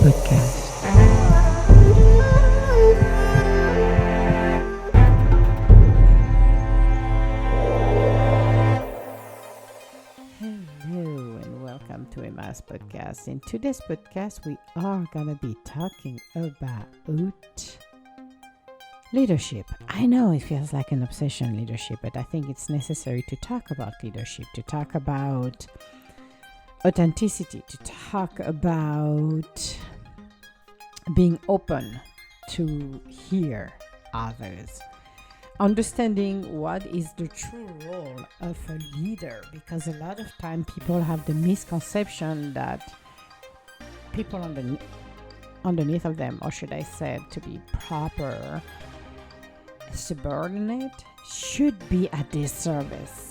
Podcast. Hello and welcome to Emma's podcast. In today's podcast, we are going to be talking about leadership. I know it feels like an obsession, leadership, but I think it's necessary to talk about leadership, to talk about authenticity, to talk about being open to hear others, understanding what is the true role of a leader, because a lot of time people have the misconception that people underneath of them, or should I say to be proper subordinate, should be at their service.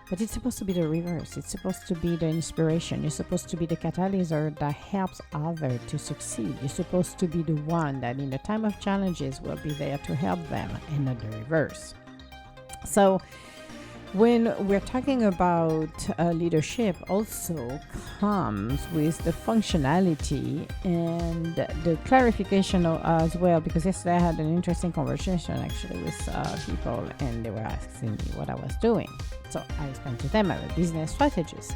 But it's supposed to be the reverse. It's supposed to be the inspiration. You're supposed to be the catalyst that helps others to succeed. You're supposed to be the one that in the time of challenges will be there to help them, and not the reverse. So when we're talking about leadership, also comes with the functionality and the clarification as well, because yesterday I had an interesting conversation actually with people, and they were asking me what I was doing. So I explained to them I'm a business strategist.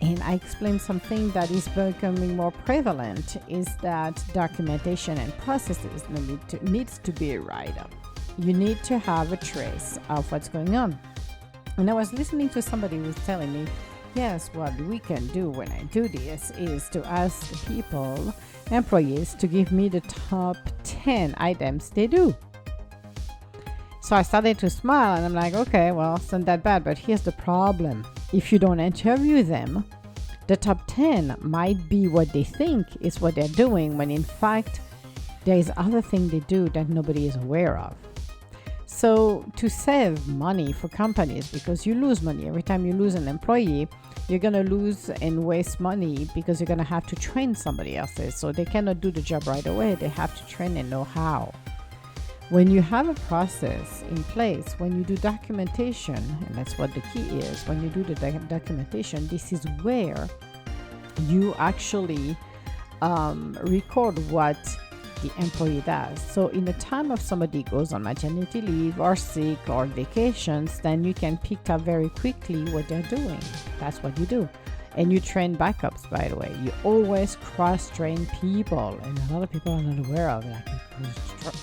And I explained something that is becoming more prevalent is that documentation and processes needs to be right up. You need to have a trace of what's going on. And I was listening to somebody who was telling me, yes, what we can do when I do this is to ask employees to give me the top 10 items they do. So I started to smile and I'm like, okay, well, it's not that bad, but here's the problem. If you don't interview them, the top 10 might be what they think is what they're doing, when in fact, there is other thing they do that nobody is aware of. So to save money for companies, because you lose money every time you lose an employee, you're going to lose and waste money because you're going to have to train somebody else's. So they cannot do the job right away. They have to train and know how. When you have a process in place, when you do documentation, and that's what the key is, when you do the documentation, this is where you actually record what the employee does. So in the time of somebody goes on maternity leave or sick or vacations, then you can pick up very quickly what they're doing. That's what you do. And you train backups, by the way. You always cross-train people, and a lot of people are not aware of it. Like,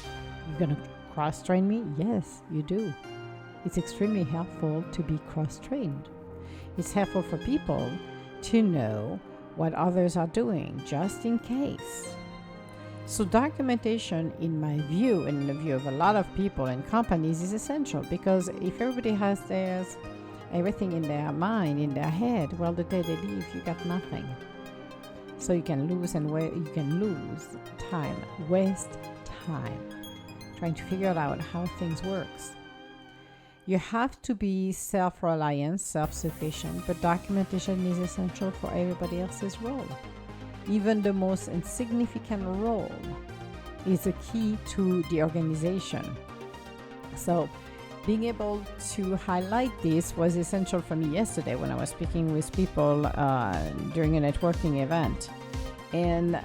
you're going to cross-train me? Yes, you do. It's extremely helpful to be cross-trained. It's helpful for people to know what others are doing, just in case. So documentation, in my view, and in the view of a lot of people and companies, is essential, because if everybody has everything in their mind, in their head, well, the day they leave, you got nothing. So you can lose time, waste time, trying to figure out how things works. You have to be self-reliant, self-sufficient, but documentation is essential for everybody else's role. Even the most insignificant role is a key to the organization. So being able to highlight this was essential for me yesterday when I was speaking with people during a networking event. And,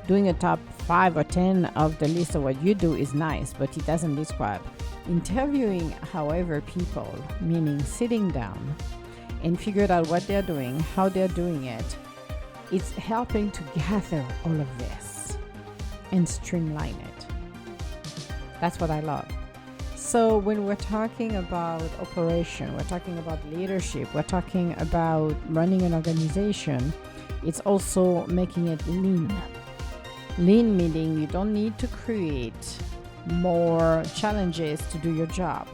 doing a top 5 or 10 of the list of what you do is nice, but it doesn't describe. Interviewing, however, people, meaning sitting down and figure out what they're doing, how they're doing it, it's helping to gather all of this and streamline it. That's what I love. So when we're talking about operation, we're talking about leadership, we're talking about running an organization, it's also making it lean. Lean meaning you don't need to create more challenges to do your job.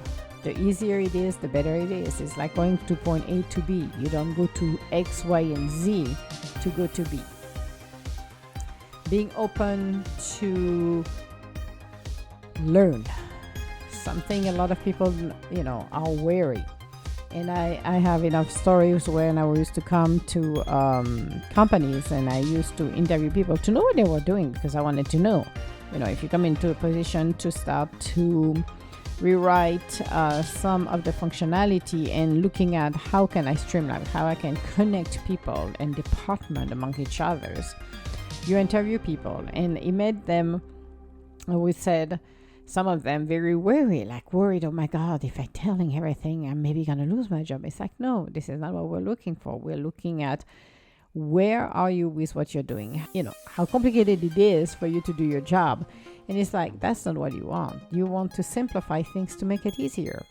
The easier it is, the better it is. It's like going to point A to B. You don't go to X, Y, and Z to go to B. Being open to learn. Something a lot of people, are wary. And I have enough stories when I used to come to companies and I used to interview people to know what they were doing, because I wanted to know. If you come into a position to start to rewrite some of the functionality and looking at how can I streamline, how I can connect people and department among each others. You interview people and it made them, we said, some of them very worried, oh my God, if I'm telling everything, I'm maybe going to lose my job. It's like, no, this is not what we're looking for. We're looking at where are you with what you're doing? How complicated it is for you to do your job. And it's like, that's not what you want. You want to simplify things to make it easier.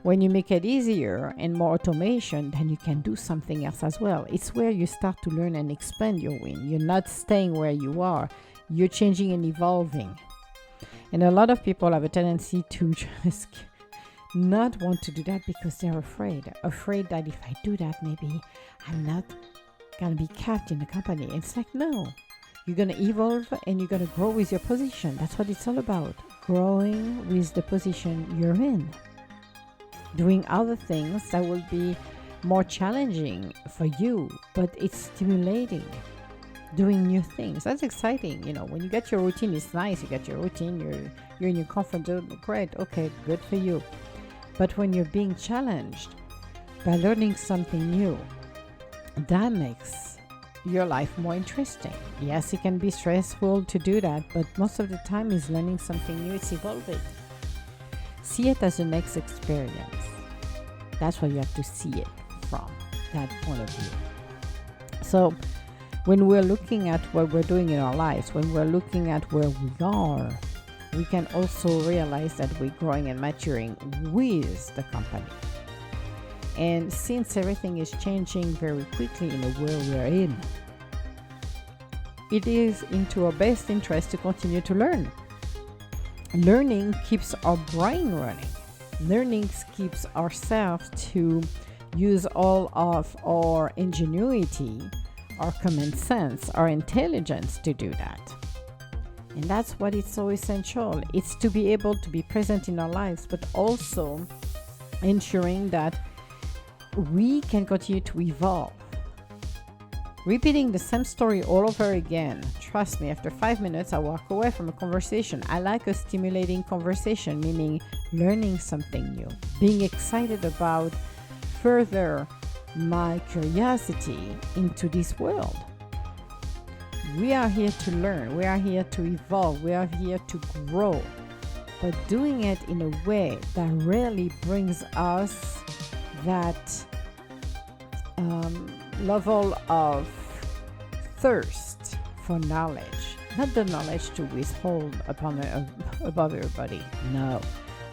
When you make it easier and more automation, then you can do something else as well. It's where you start to learn and expand your win. You're not staying where you are. You're changing and evolving. And a lot of people have a tendency to just not want to do that because they're afraid that if I do that, maybe I'm not going to be kept in the company. It's like, no, you're going to evolve and you're going to grow with your position. That's what it's all about. Growing with the position you're in. Doing other things that will be more challenging for you, but it's stimulating. Doing new things. That's exciting. When you get your routine, it's nice. You get your routine, you're in your comfort zone. Great. Okay, good for you. But when you're being challenged by learning something new, that makes your life more interesting. Yes, it can be stressful to do that, but most of the time is learning something new. It's evolving. See it as the next experience. That's what you have to see it from, that point of view. So when we're looking at what we're doing in our lives, when we're looking at where we are, we can also realize that we're growing and maturing with the company. And since everything is changing very quickly in the world we're in, it is into our best interest to continue to learn. Learning keeps our brain running. Learning keeps ourselves to use all of our ingenuity, our common sense, our intelligence to do that. And that's what it's so essential. It's to be able to be present in our lives, but also ensuring that we can continue to evolve. Repeating the same story all over again. Trust me, after 5 minutes, I walk away from a conversation. I like a stimulating conversation, meaning learning something new, being excited about further my curiosity into this world. We are here to learn. We are here to evolve. We are here to grow. But doing it in a way that really brings us that level of thirst for knowledge. Not the knowledge to withhold above everybody. No.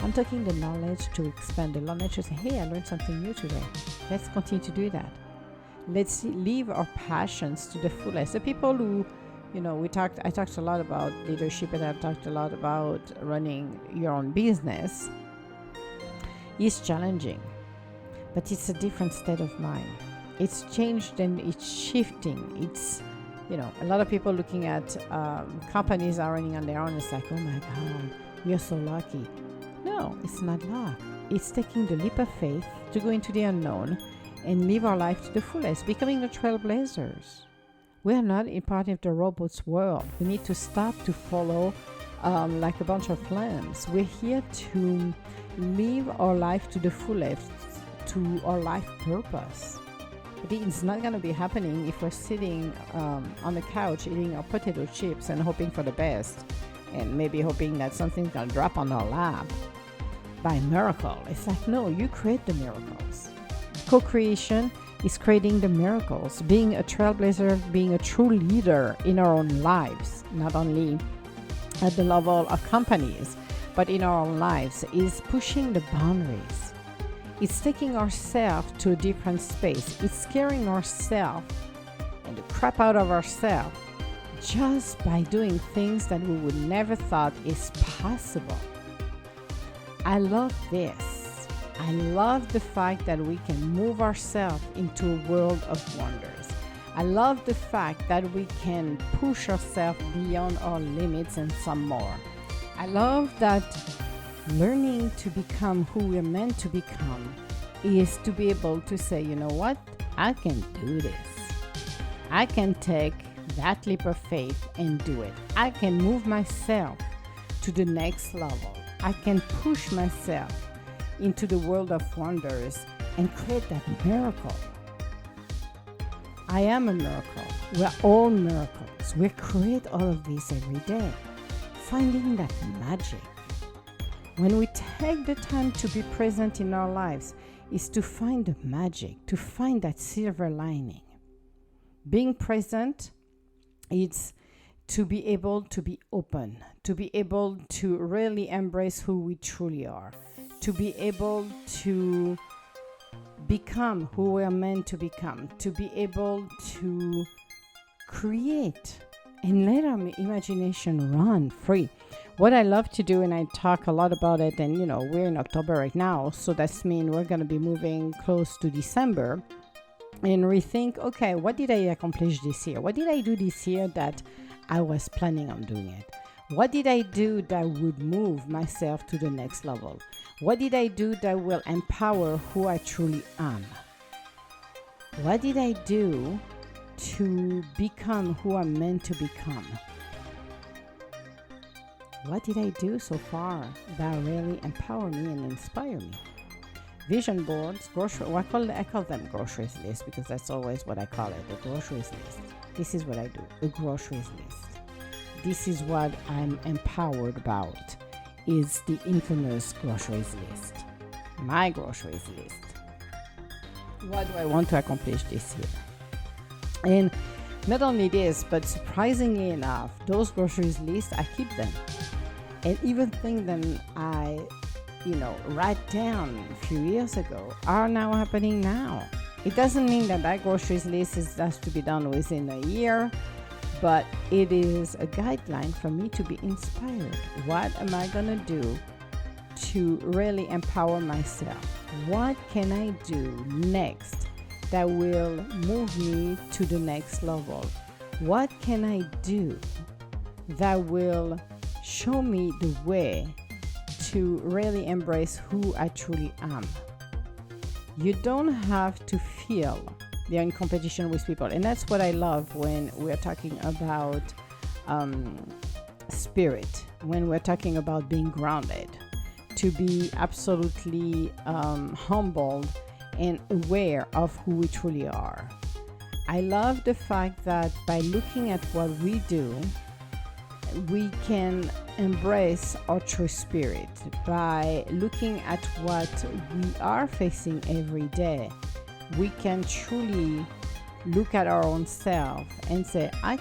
I'm talking the knowledge to expand, the knowledge to say, hey, I learned something new today. Let's continue to do that. Let's live our passions to the fullest. The people who, I talked a lot about leadership and I talked a lot about running your own business. It's challenging, but it's a different state of mind. It's changed and it's shifting. It's, a lot of people looking at companies are running on their own. It's like, oh my God, you're so lucky. No, it's not luck. It's taking the leap of faith to go into the unknown and live our life to the fullest, becoming the trailblazers. We are not in part of the robots world. We need to stop to follow like a bunch of lambs. We're here to live our life to the fullest, to our life purpose. But it's not going to be happening if we're sitting on the couch eating our potato chips and hoping for the best, and maybe hoping that something's going to drop on our lap by miracle. It's like, no, you create the miracles. Co-creation is creating the miracles, being a trailblazer, being a true leader in our own lives, not only at the level of companies, but in our own lives, is pushing the boundaries. It's taking ourselves to a different space. It's scaring ourselves and the crap out of ourselves just by doing things that we would never thought is possible. I love this. I love the fact that we can move ourselves into a world of wonders. I love the fact that we can push ourselves beyond our limits and some more. I love that learning to become who we're meant to become is to be able to say, you know what? I can do this. I can take that leap of faith and do it. I can move myself to the next level. I can push myself into the world of wonders and create that miracle. I am a miracle. We're all miracles. We create all of this every day. Finding that magic. When we take the time to be present in our lives, is to find the magic, to find that silver lining. Being present, it's to be able to be open, to be able to really embrace who we truly are, to be able to become who we are meant to become, to be able to create and let our imagination run free. What I love to do, and I talk a lot about it, and we're in October right now, so that's mean we're going to be moving close to December, and rethink, okay, what did I accomplish this year? What did I do this year that I was planning on doing it? What did I do that would move myself to the next level? What did I do that will empower who I truly am? What did I do to become who I'm meant to become? What did I do so far that really empower me and inspire me? Vision boards, I call them groceries list, because that's always what I call it, a groceries list. This is what I do, a groceries list. This is what I'm empowered about, is the infamous groceries list. My groceries list. What do I want to accomplish this year? And not only this, but surprisingly enough, those groceries lists, I keep them. And even things that I, write down a few years ago are now happening now. It doesn't mean that groceries list has to be done within a year, but it is a guideline for me to be inspired. What am I going to do to really empower myself? What can I do next that will move me to the next level? What can I do that will show me the way to really embrace who I truly am? You don't have to feel you're in competition with people. And that's what I love when we're talking about spirit, when we're talking about being grounded, to be absolutely humbled and aware of who we truly are. I love the fact that by looking at what we do, we can embrace our true spirit. By looking at what we are facing every day, we can truly look at our own self and say, I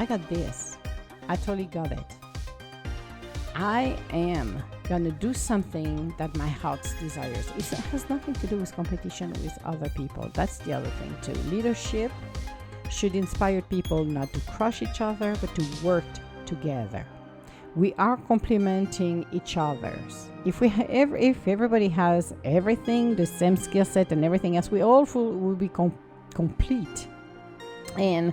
got this. I totally got it. I am gonna do something that my heart desires. It has nothing to do with competition with other people. That's the other thing too. Leadership should inspire people not to crush each other, but to work together. We are complementing each other's. If everybody has everything, the same skill set and everything else, we all will be complete and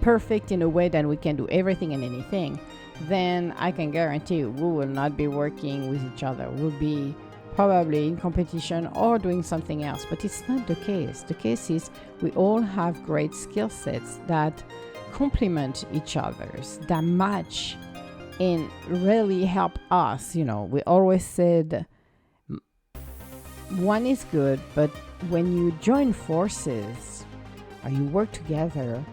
perfect in a way that we can do everything and anything, then I can guarantee you we will not be working with each other. We'll be probably in competition or doing something else. But it's not the case. The case is we all have great skill sets that complement each other's, that match and really help us. We always said one is good, but when you join forces or you work together,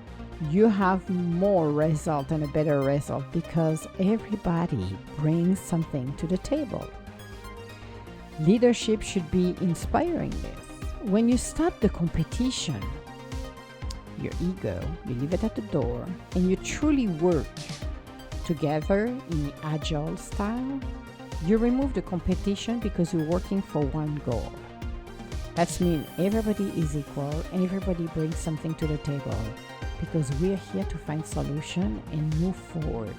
you have more result and a better result because everybody brings something to the table. Leadership should be inspiring this. When you stop the competition, your ego, you leave it at the door, and you truly work together in the agile style, you remove the competition because you're working for one goal. That means everybody is equal and everybody brings something to the table because we're here to find solution and move forward.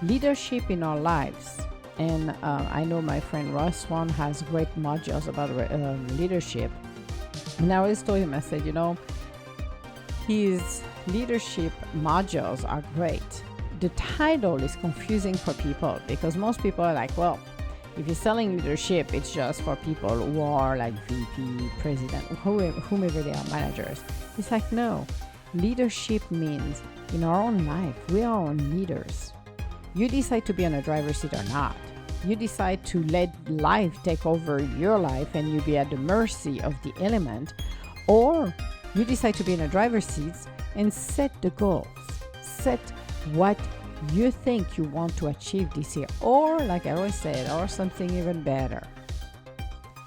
Leadership in our lives, and I know my friend Ross Swan has great modules about leadership. And I always told him, I said, his leadership modules are great. The title is confusing for people because most people are like, well, if you're selling leadership, it's just for people who are like VP, president, whomever they are, managers. It's like, no. Leadership means in our own life, we are our own leaders. You decide to be on a driver's seat or not. You decide to let life take over your life and you be at the mercy of the element, or you decide to be in a driver's seat and set the goals. Set what you think you want to achieve this year, or like I always said, or something even better.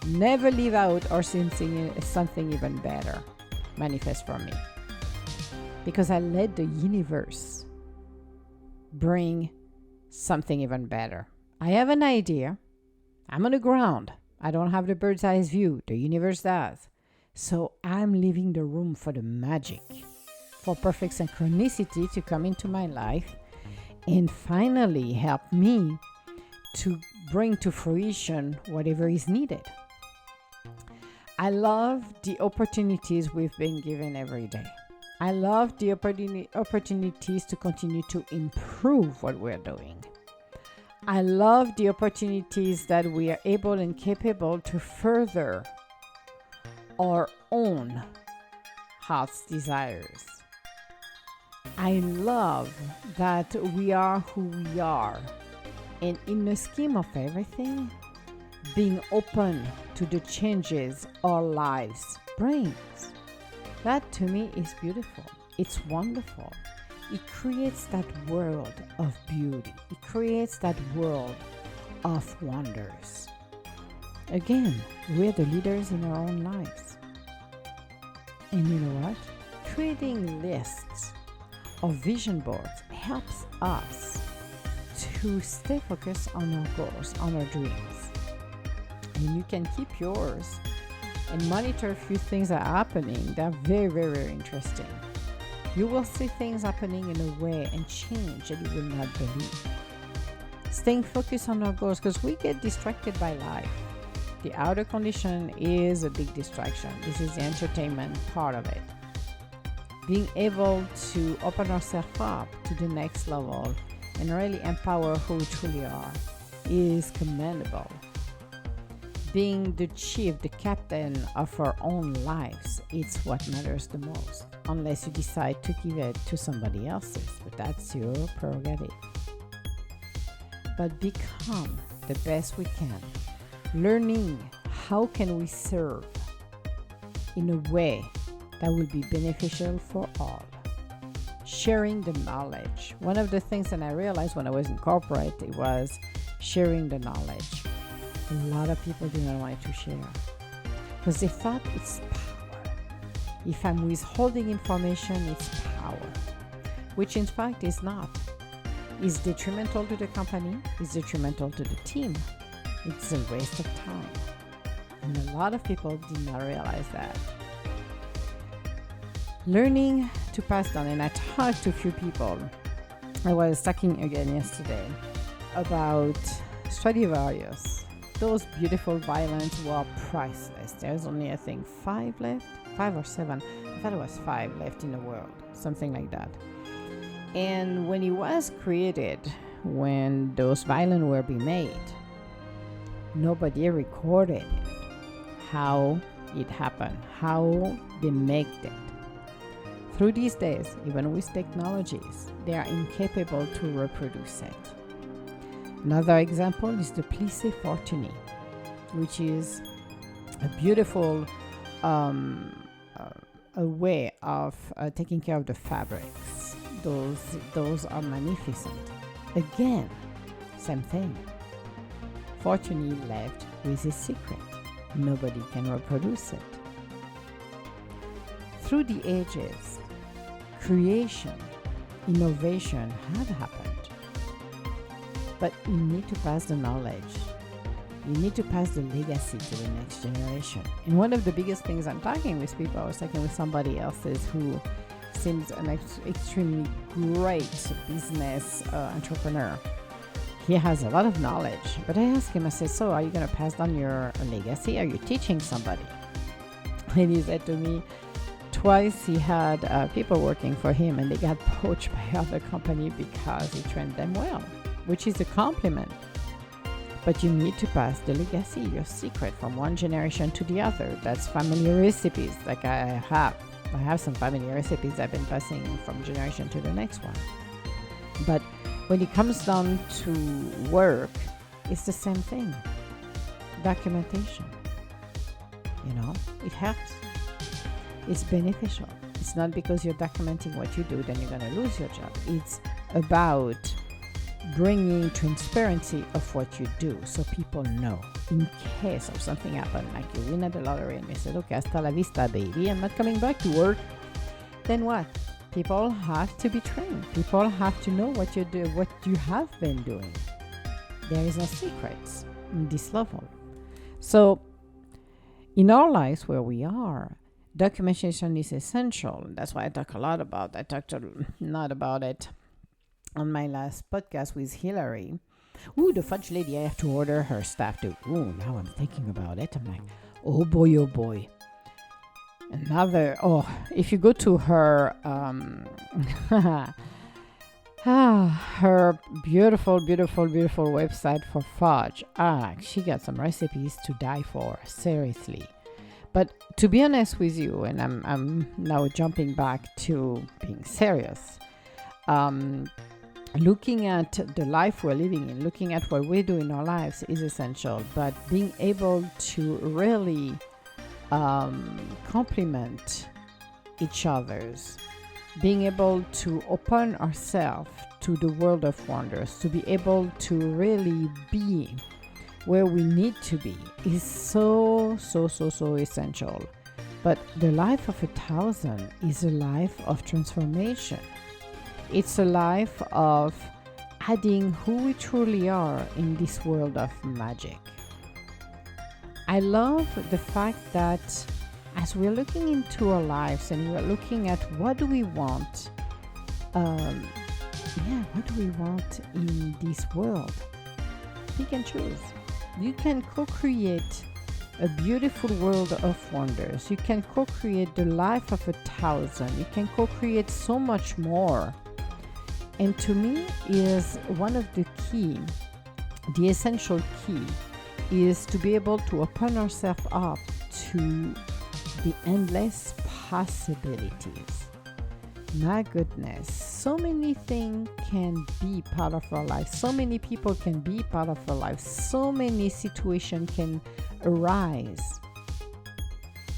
Never leave out or something even better manifest for me, because I let the universe bring something even better. I have an idea. I'm on the ground. I don't have the bird's eye view. The universe does. So I'm leaving the room for the magic, for perfect synchronicity to come into my life and finally help me to bring to fruition whatever is needed. I love the opportunities we've been given every day. I love the opportunities to continue to improve what we're doing. I love the opportunities that we are able and capable to further our own heart's desires. I love that we are who we are, and in the scheme of everything, being open to the changes our lives brings. That to me is beautiful. It's wonderful. It creates that world of beauty. It creates that world of wonders. Again, we're the leaders in our own lives. And you know what? Creating lists of vision boards helps us to stay focused on our goals, on our dreams. And you can keep yours and monitor a few things that are happening. They're very, very, very interesting. You will see things happening in a way and change that you will not believe. Staying focused on our goals, because we get distracted by life. The outer condition is a big distraction. This is the entertainment part of it. Being able to open ourselves up to the next level and really empower who we truly are is commendable. Being the chief, the captain of our own lives, it's what matters the most. Unless you decide to give it to somebody else's, but that's your prerogative. But become the best we can. Learning how can we serve in a way that will be beneficial for all. Sharing the knowledge. One of the things that I realized when I was in corporate, it was sharing the knowledge. A lot of people do not want to share because they thought it's power. If I'm withholding information, it's power, which in fact is not. It's detrimental to the company, it's detrimental to the team. It's a waste of time. And a lot of people did not realize that. Learning to pass down, and I talked to a few people. I was talking again yesterday about Stradivarius. Those beautiful violins were priceless. There's only, I think, 5 or 7. I thought it was 5 left in the world, something like that. And when it was created, when those violins were being made, nobody recorded how it happened, how they make it. Through these days, even with technologies, they are incapable to reproduce it. Another example is the plissé fortuné, which is a beautiful a way of taking care of the fabrics. Those are magnificent. Again, same thing. Fortuné left with his secret. Nobody can reproduce it. Through the ages, creation, innovation have happened. But you need to pass the knowledge. You need to pass the legacy to the next generation. And one of the biggest things I'm talking with people, I was talking with somebody else who seems an extremely great business entrepreneur. He has a lot of knowledge, but I asked him, I said, so are you going to pass down your legacy? Are you teaching somebody? And he said to me, twice he had people working for him and they got poached by other company because he trained them well, which is a compliment. But you need to pass the legacy, your secret, from one generation to the other. That's family recipes, like I have some family recipes I've been passing from generation to the next one. But when it comes down to work, It's the same thing. Documentation. It helps. It's beneficial. It's not because you're documenting what you do, then you're going to lose your job. It's about bringing transparency of what you do so people know in case of something happen, like you win at the lottery and you said, okay, hasta la vista, baby, I'm not coming back to work. Then what? People have to be trained. People have to know what you do, what you have been doing. There is no secrets in this level. So in our lives where we are, documentation is essential. That's why I talk a lot about. I talked a lot about it on my last podcast with Hillary. Ooh, the fudge lady, I have to order her stuff too. Ooh, now I'm thinking about it. I'm like, oh boy, oh boy. If you go to her, her beautiful, beautiful, beautiful website for fudge. She got some recipes to die for, seriously. But to be honest with you, and I'm now jumping back to being serious, looking at the life we're living in, looking at what we do in our lives is essential. But being able to really complement each other's, being able to open ourselves to the world of wonders, to be able to really be where we need to be is so essential. But the life of 1,000 is a life of transformation. It's a life of adding who we truly are in this world of magic. I love the fact that as we're looking into our lives and we're looking at what do we want, what do we want in this world? Pick and choose. You can co-create a beautiful world of wonders. You can co-create the life of 1,000. You can co-create so much more. And to me is one of the key, the essential key is to be able to open ourselves up to the endless possibilities. My goodness, so many things can be part of our life. So many people can be part of our life. So many situations can arise.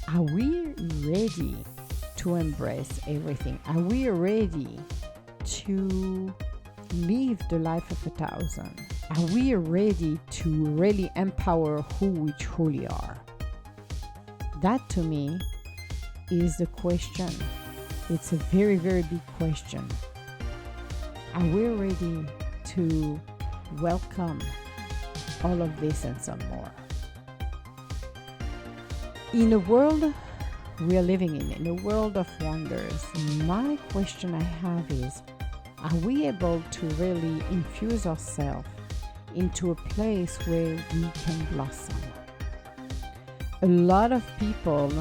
Are we ready to embrace everything? Are we ready to live the life of 1,000? Are we ready to really empower who we truly are? That to me is the question. It's a very, very big question. Are we ready to welcome all of this and some more? In a world we are living in a world of wonders, my question I have is, are we able to really infuse ourselves into a place where we can blossom? A lot of people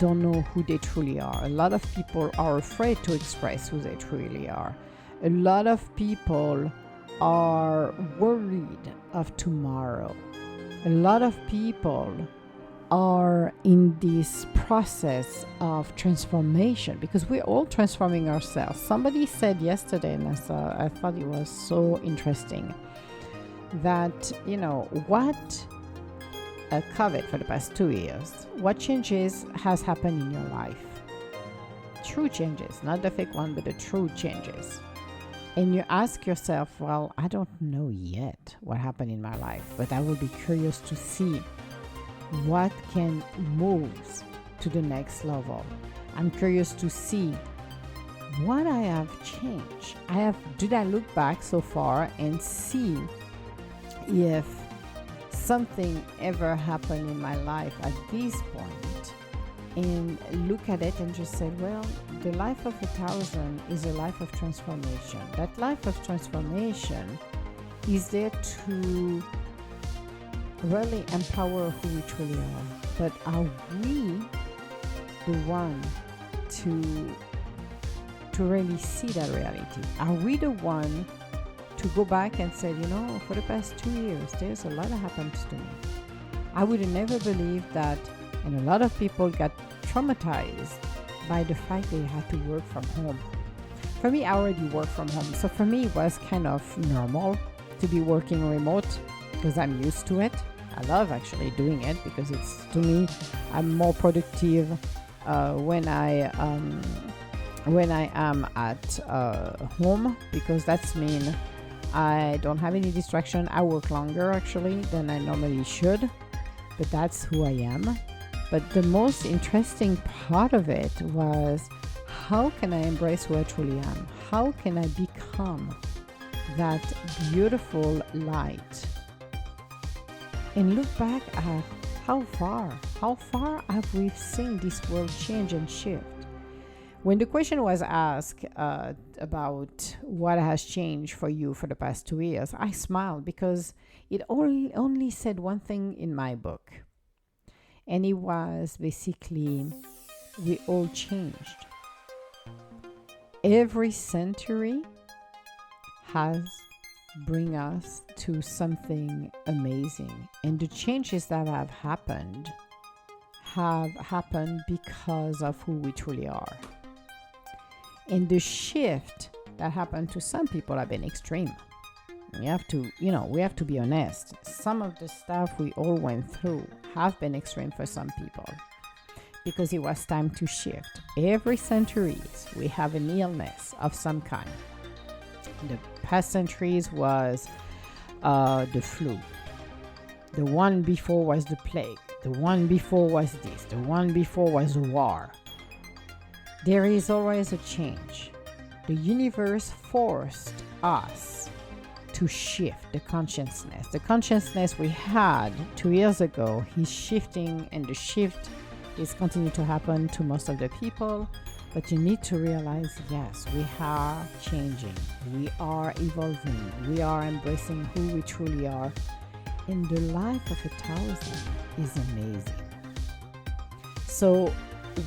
don't know who they truly are. A lot of people are afraid to express who they truly are. A lot of people are worried of tomorrow. A lot of people are in this process of transformation because we're all transforming ourselves. Somebody said yesterday, and I thought it was so interesting, that, what COVID for the past 2 years, what changes has happened in your life? True changes, not the fake one, but the true changes. And you ask yourself, well, I don't know yet what happened in my life, but I will be curious to see what can move to the next level. I'm curious to see what I have changed. Did I look back so far and see if something ever happened in my life at this point, and look at it and just say, well, the life of 1,000 is a life of transformation. That life of transformation is there to really empower who we truly are. But are we the one to really see that reality? Are we the one to go back and say, for the past 2 years, there's a lot that happened to me. I would have never believed that, and a lot of people got traumatized by the fact they had to work from home. For me, I already work from home, so for me it was kind of normal to be working remote. because I'm used to it. I love actually doing it because it's, to me, I'm more productive when I am at home, because that's mean I don't have any distraction. I work longer actually than I normally should, but that's who I am. But the most interesting part of it was, how can I embrace who I truly am? How can I become that beautiful light? And look back at how far have we seen this world change and shift? When the question was asked about what has changed for you for the past 2 years, I smiled because it only said one thing in my book. And it was basically, we all changed. Every century has bring us to something amazing. And the changes that have happened because of who we truly are. And the shift that happened to some people have been extreme. We have to be honest. Some of the stuff we all went through have been extreme for some people, because it was time to shift. Every centuries, we have an illness of some kind. The past centuries was the flu. The one before was the plague. The one before was this. The one before was the war. There is always a change. The universe forced us to shift the consciousness. The consciousness we had 2 years ago is shifting, and the shift is continuing to happen to most of the people. But you need to realize, yes, we are changing. We are evolving. We are embracing who we truly are. And the life of 1,000 is amazing. So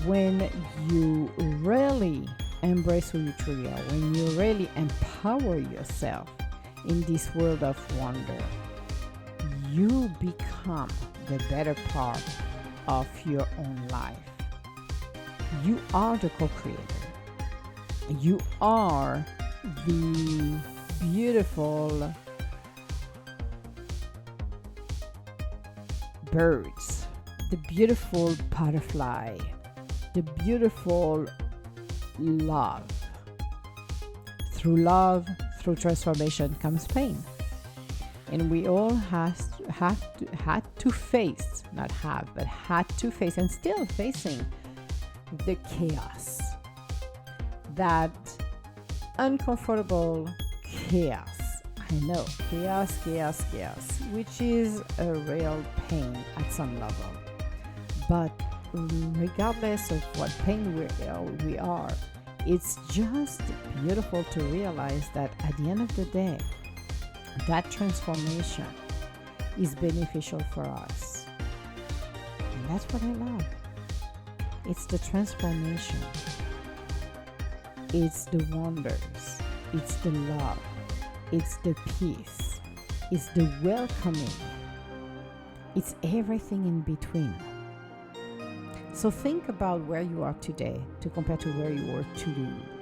when you really embrace who you truly are, when you really empower yourself in this world of wonder, you become the better part of your own life. You are the co-creator. You are the beautiful birds, the beautiful butterfly, the beautiful love. Through transformation comes pain. And we all had to face, and still facing the chaos, that uncomfortable chaos. I know, chaos, which is a real pain at some level. But regardless of what pain we are, it's just beautiful to realize that at the end of the day, that transformation is beneficial for us. And that's what I love. It's the transformation. It's the wonders. It's the love. It's the peace. It's the welcoming. It's everything in between. So think about where you are today to compare to where you were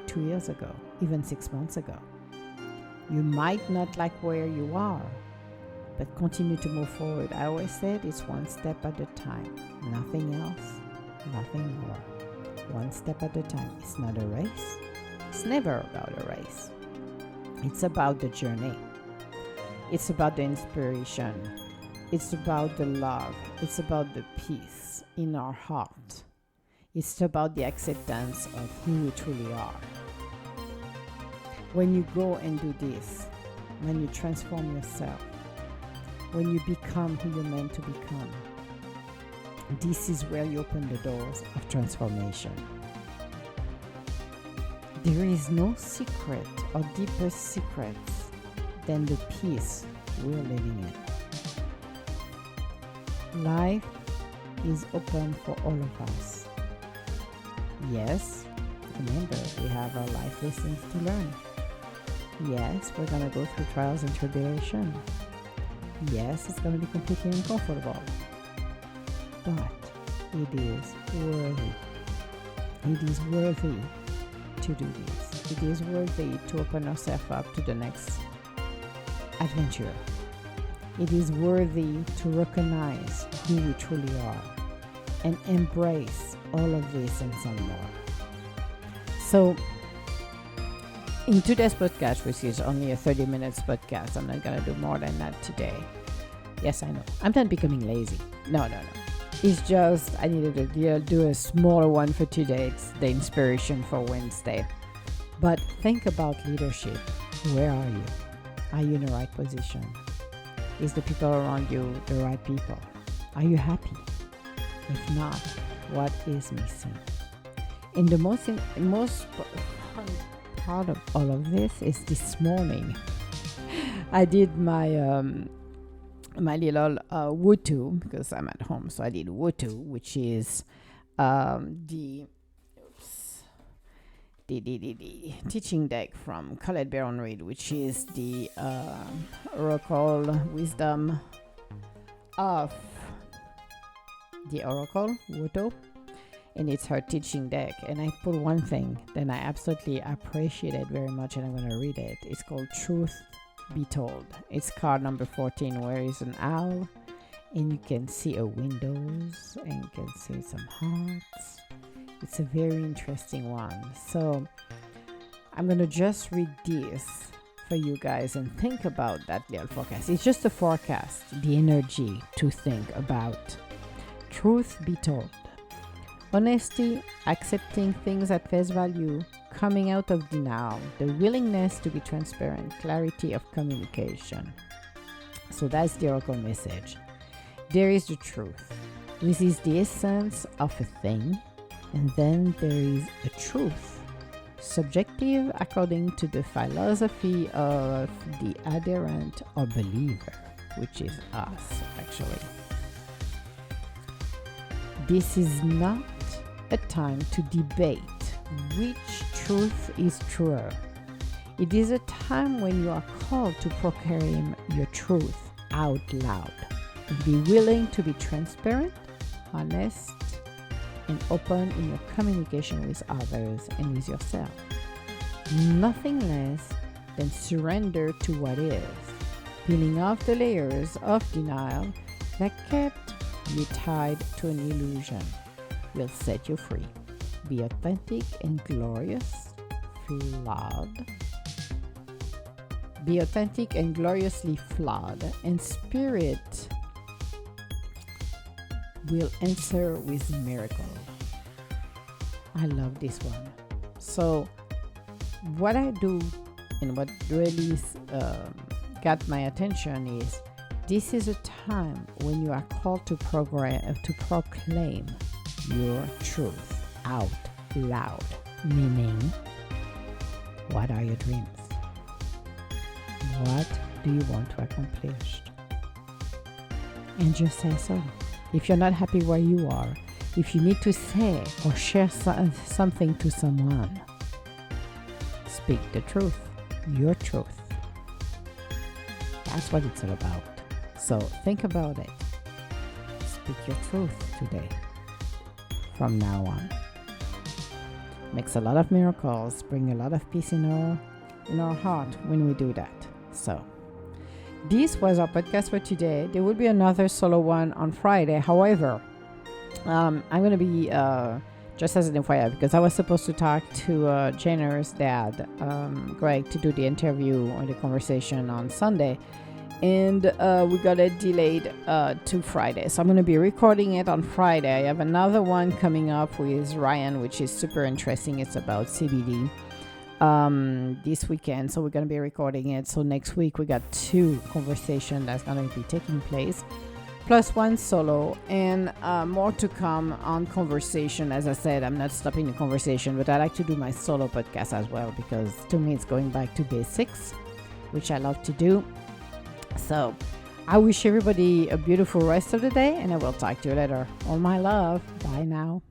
2 years ago, even 6 months ago. You might not like where you are, but continue to move forward. I always said it's one step at a time. Nothing else, nothing more. One step at a time. It's not a race. It's never about a race. It's about the journey. It's about the inspiration. It's about the love. It's about the peace in our heart. It's about the acceptance of who we truly are. When you go and do this, when you transform yourself, when you become who you're meant to become, this is where you open the doors of transformation. There is no secret or deeper secrets than the peace we're living in. Life is open for all of us. Yes, remember, we have our life lessons to learn. Yes, we're going to go through trials and tribulation. Yes, it's going to be completely uncomfortable. But it is worthy. It is worthy to do this. It is worthy to open ourselves up to the next adventure. It is worthy to recognize who we truly are and embrace all of this and some more. So, in today's podcast, which is only a 30 minutes podcast, I'm not going to do more than that today. Yes, I know. I'm not becoming lazy. No. It's just I needed to do a smaller one for today. It's the inspiration for Wednesday. But think about leadership. Where are you? Are you in the right position? Is the people around you the right people? Are you happy? If not, what is missing? And the most fun part of all of this is this morning. I did my my little Wutu, because I'm at home, so I did Wutu, which is the teaching deck from Colette Baron Reid, which is the Oracle Wisdom of the Oracle Wutu, and it's her teaching deck. And I put one thing that I absolutely appreciated very much, and I'm going to read it. It's called Truth Be Told. It's card number 14, where is an owl, and you can see a windows, and you can see some hearts. It's a very interesting one. So I'm going to just read this for you guys and think about that little forecast. It's just a forecast, the energy to think about. Truth be told. Honesty, accepting things at face value, coming out of denial, the willingness to be transparent, clarity of communication. So that's the oracle message. There is the truth. This is the essence of a thing, and then there is a truth. Subjective according to the philosophy of the adherent or believer, which is us actually. This is not a time to debate which truth is truer. It is a time when you are called to proclaim your truth out loud and be willing to be transparent, honest, and open in your communication with others and with yourself. Nothing less than surrender to what is, peeling off the layers of denial that kept you tied to an illusion will set you free. Be authentic and glorious, flawed. Be authentic and gloriously flawed, and spirit will answer with miracle. I love this one. So what I do and what really got my attention is this is a time when you are called to proclaim your truth out loud. Meaning, what are your dreams? What do you want to accomplish? And just say so. If you're not happy where you are, if you need to say or share something to someone, speak the truth, your truth. That's what it's all about. So think about it. Speak your truth today. From now on. Makes a lot of miracles, bring a lot of peace in our heart when we do that. So this was our podcast for today. There will be another solo one on Friday. However, I'm going to be just as an FYI, because I was supposed to talk to Jenner's dad, Greg, to do the interview or the conversation on Sunday. And we got it delayed to Friday. So I'm going to be recording it on Friday. I have another one coming up with Ryan, which is super interesting. It's about CBD this weekend. So we're going to be recording it. So next week we got 2 conversations that's going to be taking place, plus 1 solo, and more to come on conversation. As I said, I'm not stopping the conversation, but I like to do my solo podcast as well, because to me it's going back to basics, which I love to do. So I wish everybody a beautiful rest of the day, and I will talk to you later. All my love. Bye now.